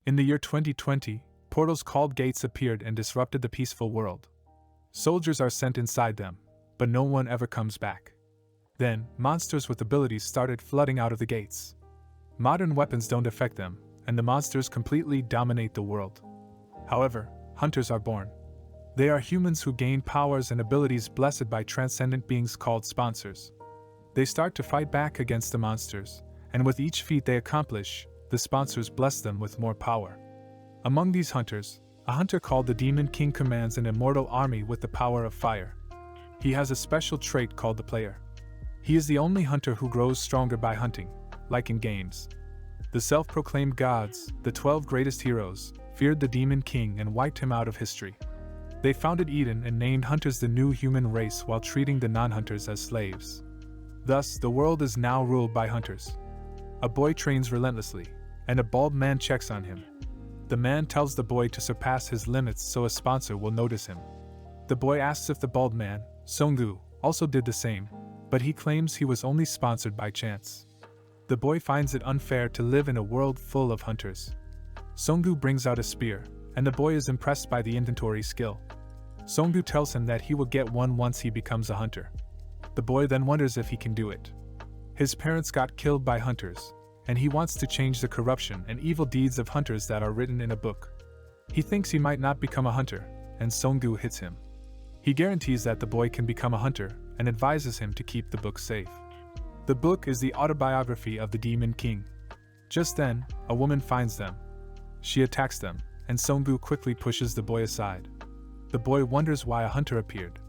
In the year 2020, portals called gates appeared and disrupted the peaceful world. Soldiers are sent inside them, but no one ever comes back. Then, monsters with abilities started flooding out of the gates. Modern weapons don't affect them, and the monsters completely dominate the world. However, hunters are born. They are humans who gain powers and abilities blessed by transcendent beings called sponsors. They start to fight back against the monsters, and with each feat they accomplish, the sponsors bless them with more power. Among these hunters, a hunter called the Demon King commands an immortal army with the power of fire. He has a special trait called the Player. He is the only hunter who grows stronger by hunting, like in games. The self-proclaimed gods, the 12 greatest heroes, feared the Demon King and wiped him out of history. They founded Eden and named hunters the new human race while treating the non-hunters as slaves. Thus, the world is now ruled by hunters. A boy trains relentlessly, and a bald man checks on him. The man tells the boy to surpass his limits so a sponsor will notice him. The boy asks if the bald man, Songu, also did the same, but he claims he was only sponsored by chance. The boy finds it unfair to live in a world full of hunters. Songu brings out a spear, and the boy is impressed by the inventory skill. Songu tells him that he will get one once he becomes a hunter. The boy then wonders if he can do it. His parents got killed by hunters, and he wants to change the corruption and evil deeds of hunters that are written in a book. He thinks he might not become a hunter, and Songu hits him. He guarantees that the boy can become a hunter and advises him to keep the book safe. The book is the autobiography of the Demon King. Just then, a woman finds them. She attacks them, and Songu quickly pushes the boy aside. The boy wonders why a hunter appeared.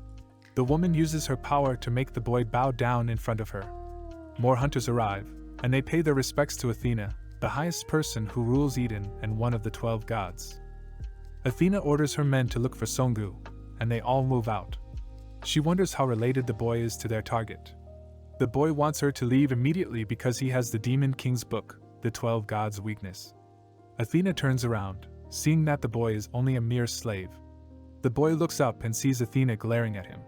The woman uses her power to make the boy bow down in front of her. More hunters arrive, and they pay their respects to Athena, the highest person who rules Eden and one of the 12 gods. Athena orders her men to look for Songu, and they all move out. She wonders how related the boy is to their target. The boy wants her to leave immediately because he has the Demon King's book, the 12 gods' weakness. Athena turns around, seeing that the boy is only a mere slave. The boy looks up and sees Athena glaring at him.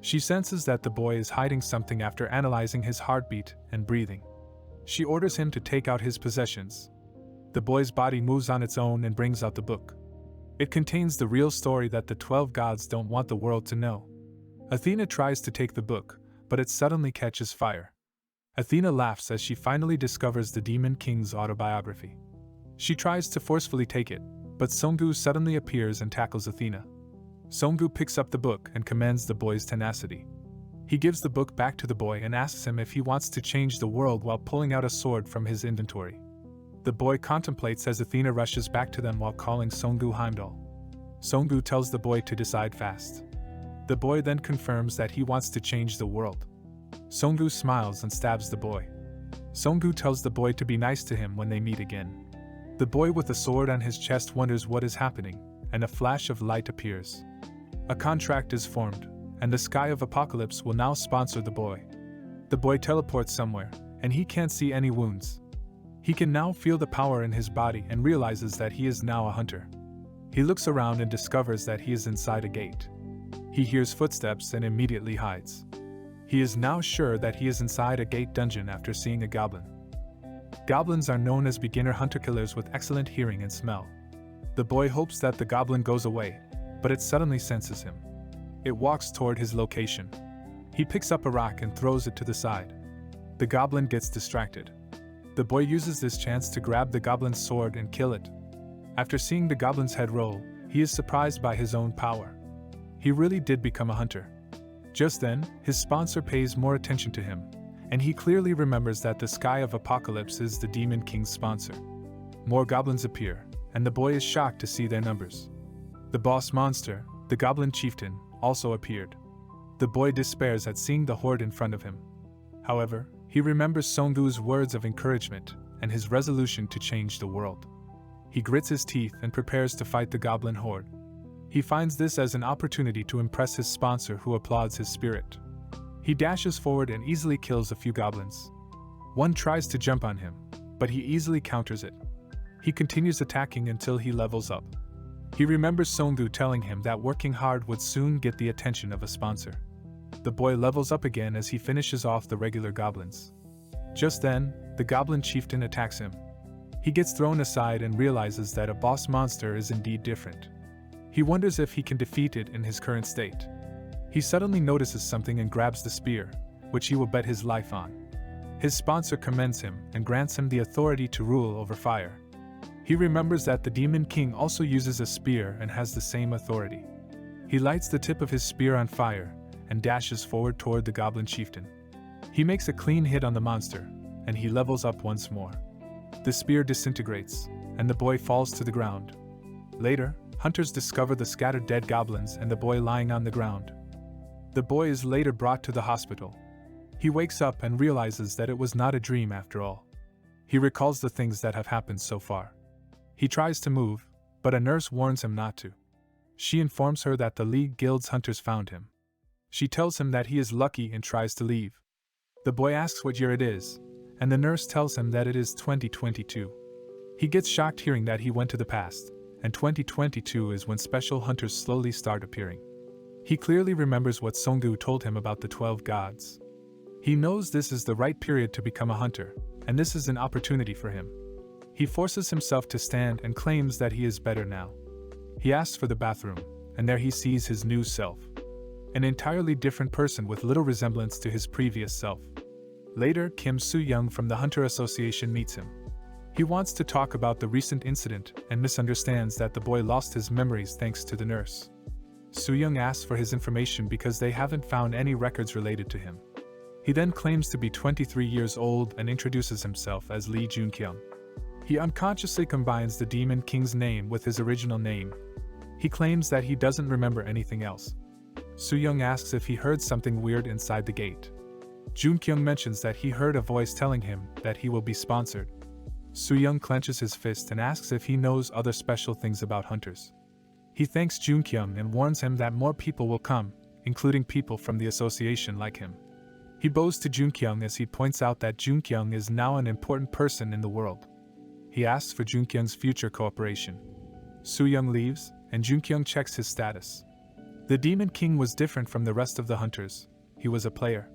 She senses that the boy is hiding something after analyzing his heartbeat and breathing. She orders him to take out his possessions. The boy's body moves on its own and brings out the book. It contains the real story that the 12 gods don't want the world to know. Athena tries to take the book, but it suddenly catches fire. Athena laughs as she finally discovers the Demon King's autobiography. She tries to forcefully take it, but Songu suddenly appears and tackles Athena. Songu picks up the book and commends the boy's tenacity. He gives the book back to the boy and asks him if he wants to change the world while pulling out a sword from his inventory. The boy contemplates as Athena rushes back to them while calling Songu Heimdall. Songu tells the boy to decide fast. The boy then confirms that he wants to change the world. Songu smiles and stabs the boy. Songu tells the boy to be nice to him when they meet again. The boy with the sword on his chest wonders what is happening, and a flash of light appears. A contract is formed, and the Sky of Apocalypse will now sponsor the boy. The boy teleports somewhere, and he can't see any wounds. He can now feel the power in his body and realizes that he is now a hunter. He looks around and discovers that he is inside a gate. He hears footsteps and immediately hides. He is now sure that he is inside a gate dungeon after seeing a goblin. Goblins are known as beginner hunter-killers with excellent hearing and smell. The boy hopes that the goblin goes away, but it suddenly senses him. It walks toward his location. He picks up a rock and throws it to the side. The goblin gets distracted. The boy uses this chance to grab the goblin's sword and kill it. After seeing the goblin's head roll, he is surprised by his own power. He really did become a hunter. Just then, his sponsor pays more attention to him, and he clearly remembers that the Sky of Apocalypse is the Demon King's sponsor. More goblins appear, and the boy is shocked to see their numbers. The boss monster, the Goblin Chieftain, also appeared. The boy despairs at seeing the horde in front of him. However, he remembers Songu's words of encouragement and his resolution to change the world. He grits his teeth and prepares to fight the goblin horde. He finds this as an opportunity to impress his sponsor, who applauds his spirit. He dashes forward and easily kills a few goblins. One tries to jump on him, but he easily counters it. He continues attacking until he levels up. He remembers Songu telling him that working hard would soon get the attention of a sponsor. The boy levels up again as he finishes off the regular goblins. Just then, the Goblin Chieftain attacks him. He gets thrown aside and realizes that a boss monster is indeed different. He wonders if he can defeat it in his current state. He suddenly notices something and grabs the spear, which he will bet his life on. His sponsor commends him and grants him the authority to rule over fire. He remembers that the Demon King also uses a spear and has the same authority. He lights the tip of his spear on fire and dashes forward toward the Goblin Chieftain. He makes a clean hit on the monster, and he levels up once more. The spear disintegrates, and the boy falls to the ground. Later, hunters discover the scattered dead goblins and the boy lying on the ground. The boy is later brought to the hospital. He wakes up and realizes that it was not a dream after all. He recalls the things that have happened so far. He tries to move, but a nurse warns him not to. She informs her that the League Guild's hunters found him. She tells him that he is lucky and tries to leave. The boy asks what year it is, and the nurse tells him that it is 2022. He gets shocked hearing that he went to the past, and 2022 is when special hunters slowly start appearing. He clearly remembers what Songu told him about the 12 gods. He knows this is the right period to become a hunter, and this is an opportunity for him. He forces himself to stand and claims that he is better now. He asks for the bathroom, and there he sees his new self. An entirely different person with little resemblance to his previous self. Later, Kim Soo-young from the Hunter Association meets him. He wants to talk about the recent incident and misunderstands that the boy lost his memories thanks to the nurse. Soo-young asks for his information because they haven't found any records related to him. He then claims to be 23 years old and introduces himself as Lee Jun-kyung. He unconsciously combines the Demon King's name with his original name. He claims that he doesn't remember anything else. Soo-young asks if he heard something weird inside the gate. Jun-kyung mentions that he heard a voice telling him that he will be sponsored. Soo-young clenches his fist and asks if he knows other special things about hunters. He thanks Jun-kyung and warns him that more people will come, including people from the association like him. He bows to Jun-kyung as he points out that Jun-kyung is now an important person in the world. He asks for Jun-kyung's future cooperation. Soo-young leaves, and Jun-kyung checks his status. The Demon King was different from the rest of the hunters. He was a player.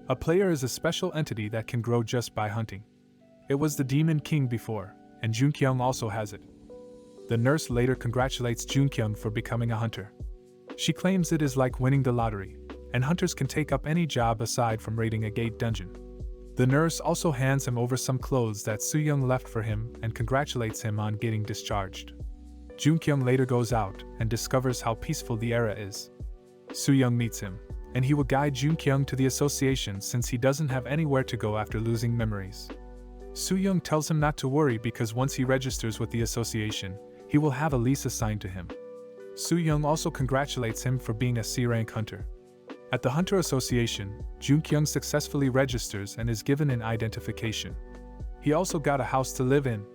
A player is a special entity that can grow just by hunting. It was the Demon King before, and Jun-kyung also has it. The nurse later congratulates Jun-kyung for becoming a hunter. She claims it is like winning the lottery, and hunters can take up any job aside from raiding a gate dungeon. The nurse also hands him over some clothes that Soo-young left for him and congratulates him on getting discharged. Jun-kyung later goes out and discovers how peaceful the era is. Soo-young meets him, and he will guide Jun-kyung to the association since he doesn't have anywhere to go after losing memories. Soo-young tells him not to worry because once he registers with the association, he will have a lease assigned to him. Soo-young also congratulates him for being a C-rank hunter. At the Hunter Association, Jun-kyung successfully registers and is given an identification. He also got a house to live in.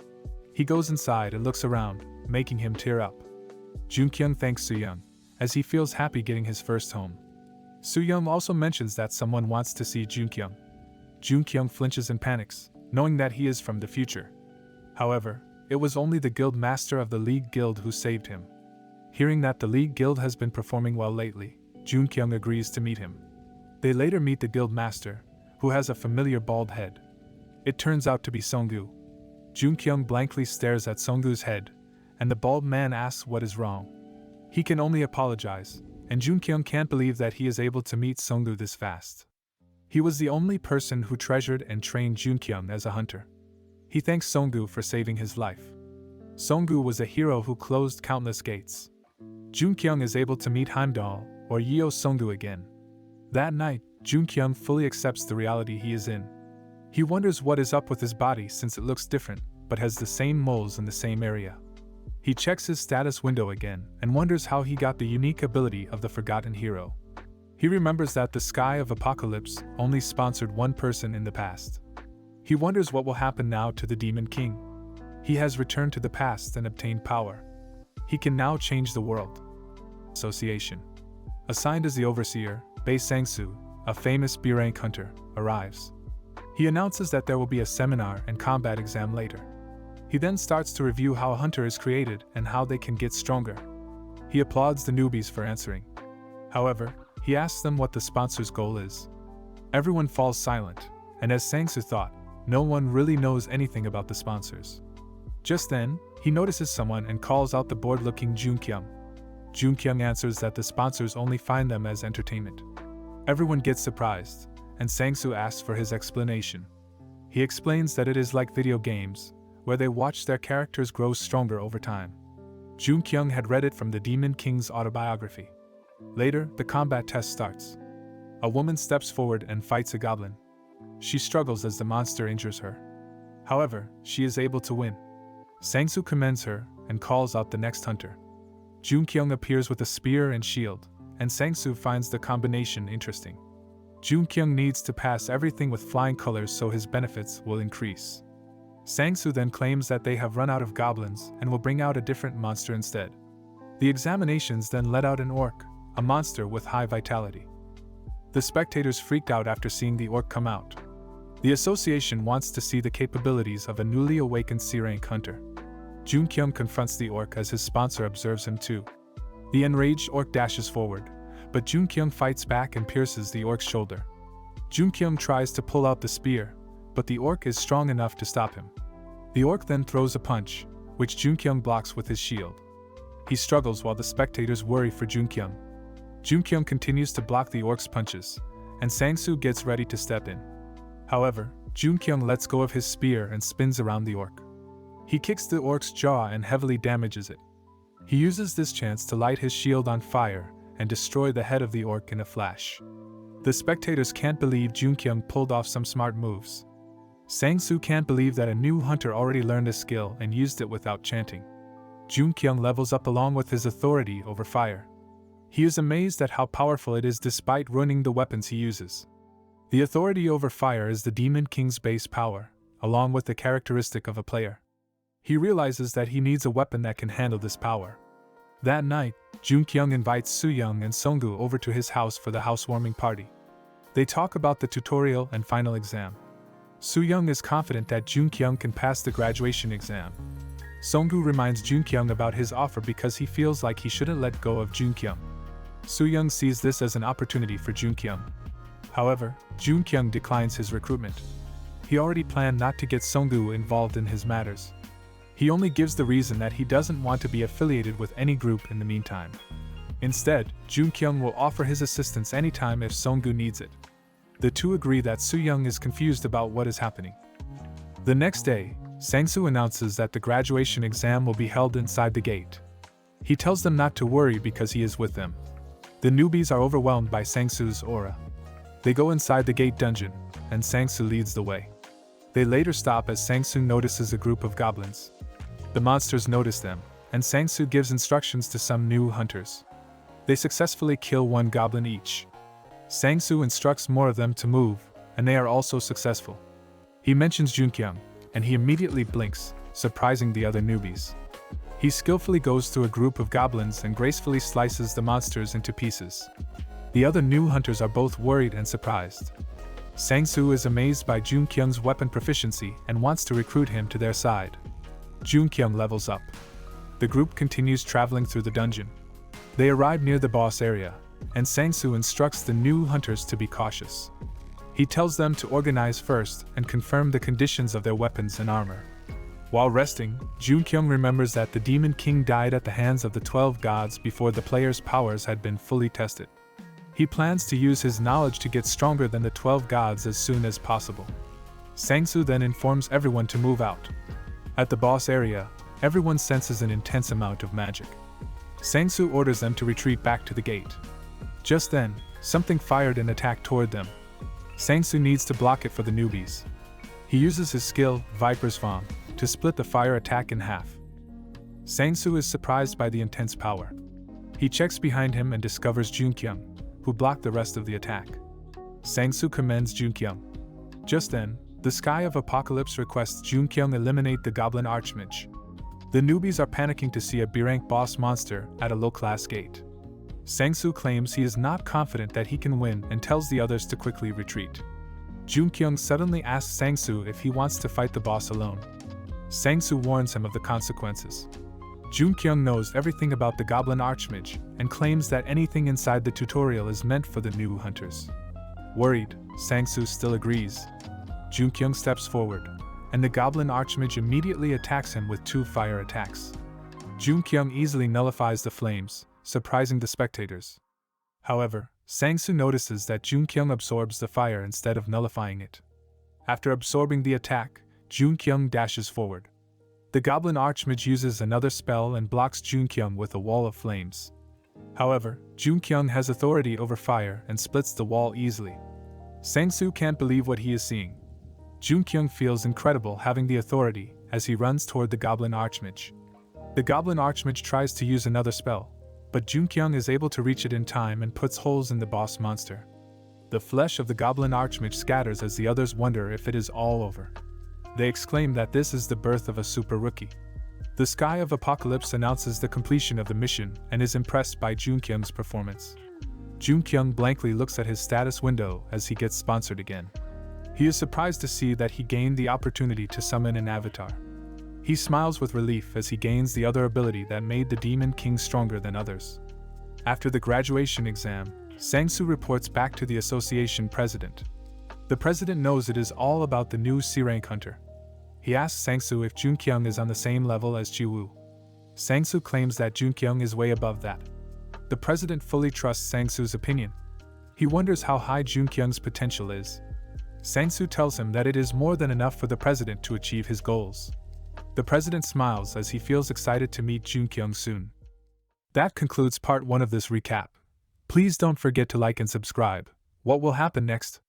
He goes inside and looks around, making him tear up. Jun-kyung thanks Soo-young, as he feels happy getting his first home. Soo-young also mentions that someone wants to see Jun-kyung. Jun-kyung flinches and panics, knowing that he is from the future. However, it was only the guild master of the League Guild who saved him. Hearing that the League Guild has been performing well lately, Jun-kyung agrees to meet him. They later meet the guild master, who has a familiar bald head. It turns out to be Songu. Jun-kyung blankly stares at Songu's head, and the bald man asks what is wrong. He can only apologize, and Jun-kyung can't believe that he is able to meet Songu this fast. He was the only person who treasured and trained Jun-kyung as a hunter. He thanks Songu for saving his life. Songu was a hero who closed countless gates. Jun-kyung is able to meet Heimdall, or Yeo Songu again. That night, Jun-kyung fully accepts the reality he is in. He wonders what is up with his body since it looks different, but has the same moles in the same area. He checks his status window again and wonders how he got the unique ability of the Forgotten Hero. He remembers that the Sky of Apocalypse only sponsored one person in the past. He wonders what will happen now to the Demon King. He has returned to the past and obtained power. He can now change the world. Association. Assigned as the overseer, Bae Sang-soo, a famous B-rank hunter, arrives. He announces that there will be a seminar and combat exam later. He then starts to review how a hunter is created and how they can get stronger. He applauds the newbies for answering. However, he asks them what the sponsor's goal is. Everyone falls silent, and as Sang-soo thought, no one really knows anything about the sponsors. Just then, he notices someone and calls out the bored-looking Junkyung. Junkyung answers that the sponsors only find them as entertainment. Everyone gets surprised, and Sangsu asks for his explanation. He explains that it is like video games, where they watch their characters grow stronger over time. Junkyung had read it from the Demon King's autobiography. Later, the combat test starts. A woman steps forward and fights a goblin. She struggles as the monster injures her. However, she is able to win. Sangsu commends her and calls out the next hunter. Junkyung appears with a spear and shield, and Sangsu finds the combination interesting. Junkyung needs to pass everything with flying colors so his benefits will increase. Sangsu then claims that they have run out of goblins and will bring out a different monster instead. The examinations then let out an orc, a monster with high vitality. The spectators freaked out after seeing the orc come out. The association wants to see the capabilities of a newly awakened C-rank hunter. Junkyung confronts the orc as his sponsor observes him too. The enraged orc dashes forward, but Junkyung fights back and pierces the orc's shoulder. Junkyung tries to pull out the spear, but the orc is strong enough to stop him. The orc then throws a punch, which Junkyung blocks with his shield. He struggles while the spectators worry for Junkyung. Junkyung continues to block the orc's punches, and Sangsu gets ready to step in. However, Junkyung lets go of his spear and spins around the orc. He kicks the orc's jaw and heavily damages it. He uses this chance to light his shield on fire and destroy the head of the orc in a flash. The spectators can't believe Junkyung pulled off some smart moves. Sangsu can't believe that a new hunter already learned a skill and used it without chanting. Junkyung levels up along with his authority over fire. He is amazed at how powerful it is despite ruining the weapons he uses. The authority over fire is the Demon King's base power, along with the characteristic of a player. He realizes that he needs a weapon that can handle this power. That night, Junkyung invites Sooyoung and Songgu over to his house for the housewarming party. They talk about the tutorial and final exam. Sooyoung is confident that Junkyung can pass the graduation exam. Songgu reminds Junkyung about his offer because he feels like he shouldn't let go of Junkyung. Sooyoung sees this as an opportunity for Junkyung. However, Junkyung declines his recruitment. He already planned not to get Songgu involved in his matters. He only gives the reason that he doesn't want to be affiliated with any group in the meantime. Instead, Junkyung will offer his assistance anytime if Songgu needs it. The two agree that Sooyoung is confused about what is happening. The next day, Sangsu announces that the graduation exam will be held inside the gate. He tells them not to worry because he is with them. The newbies are overwhelmed by Sangsu's aura. They go inside the gate dungeon, and Sangsu leads the way. They later stop as Sangsu notices a group of goblins. The monsters notice them, and Sangsu gives instructions to some new hunters. They successfully kill one goblin each. Sangsu instructs more of them to move, and they are also successful. He mentions Junkyung, and he immediately blinks, surprising the other newbies. He skillfully goes through a group of goblins and gracefully slices the monsters into pieces. The other new hunters are both worried and surprised. Sangsu is amazed by Junkyung's weapon proficiency and wants to recruit him to their side. Junkyung levels up. The group continues traveling through the dungeon. They arrive near the boss area, and Sangsu instructs the new hunters to be cautious. He tells them to organize first and confirm the conditions of their weapons and armor. While resting, Junkyung remembers that the Demon King died at the hands of the 12 gods before the player's powers had been fully tested. He plans to use his knowledge to get stronger than the 12 gods as soon as possible. Sangsu then informs everyone to move out. At the boss area, everyone senses an intense amount of magic. Sangsu orders them to retreat back to the gate. Just then, something fired an attack toward them. Sangsu needs to block it for the newbies. He uses his skill, Viper's Vom, to split the fire attack in half. Sangsu is surprised by the intense power. He checks behind him and discovers Junkyung, who blocked the rest of the attack. Sangsu commends Junkyung. Just then, the Sky of Apocalypse requests Junkyung eliminate the Goblin Archmage. The newbies are panicking to see a B-rank boss monster at a low-class gate. Sangsu claims he is not confident that he can win and tells the others to quickly retreat. Junkyung suddenly asks Sangsu if he wants to fight the boss alone. Sangsu warns him of the consequences. Junkyung knows everything about the Goblin Archmage and claims that anything inside the tutorial is meant for the new hunters. Worried, Sangsu still agrees. Junkyung steps forward. and the Goblin Archmage immediately attacks him with 2 fire attacks. Junkyung easily nullifies the flames, surprising the spectators. However, Sangsu notices that Junkyung absorbs the fire instead of nullifying it. After absorbing the attack, Junkyung dashes forward. The Goblin Archmage uses another spell and blocks Junkyung with a wall of flames. However, Junkyung has authority over fire and splits the wall easily. Sangsu can't believe what he is seeing. Junkyung feels incredible having the authority as he runs toward the Goblin Archmage. The Goblin Archmage tries to use another spell, but Junkyung is able to reach it in time and puts holes in the boss monster. The flesh of the Goblin Archmage scatters as the others wonder if it is all over. They exclaim that this is the birth of a super rookie. The Sky of Apocalypse announces the completion of the mission and is impressed by Junkyung's performance. Junkyung blankly looks at his status window as he gets sponsored again. He is surprised to see that he gained the opportunity to summon an avatar. He smiles with relief as he gains the other ability that made the Demon King stronger than others. After the graduation exam, Sangsu reports back to the association president. The president knows it is all about the new C-rank hunter. He asks Sangsu if Junkyung is on the same level as Jiwoo. Sangsu claims that Junkyung is way above that. The president fully trusts Sangsu's opinion. He wonders how high Junkyung's potential is. Sangsu tells him that it is more than enough for the president to achieve his goals. The president smiles as he feels excited to meet Junkyung soon. That concludes part 1 of this recap. Please don't forget to like and subscribe. What will happen next?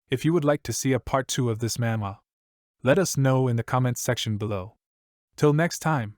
If you would like to see a part 2 of this manhwa, let us know in the comments section below. Till next time.